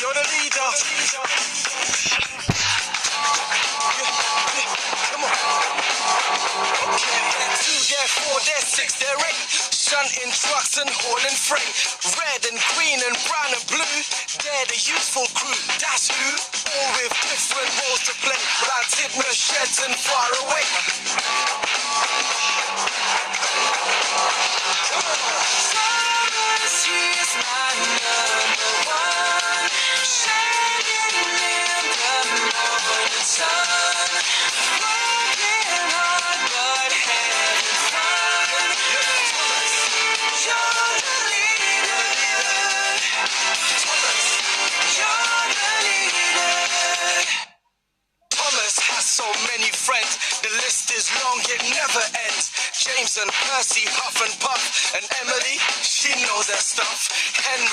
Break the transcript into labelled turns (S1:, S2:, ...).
S1: You're the leader. Come on. Okay. 2, there 4, there 6, there 8. Shunting trucks and hauling freight. Red and green and brown and blue. They're the youthful crew. That's who. All with different roles to play. Planted in the sheds and far away.
S2: Thomas, he's my number one. Shining in the morning sun. Working hard but having fun. You're the leader. You're the leader.
S1: Thomas has so many friends. The list is long, it never ends. James and Percy, Huff and Puff. And Emily, she knows her stuff. Henry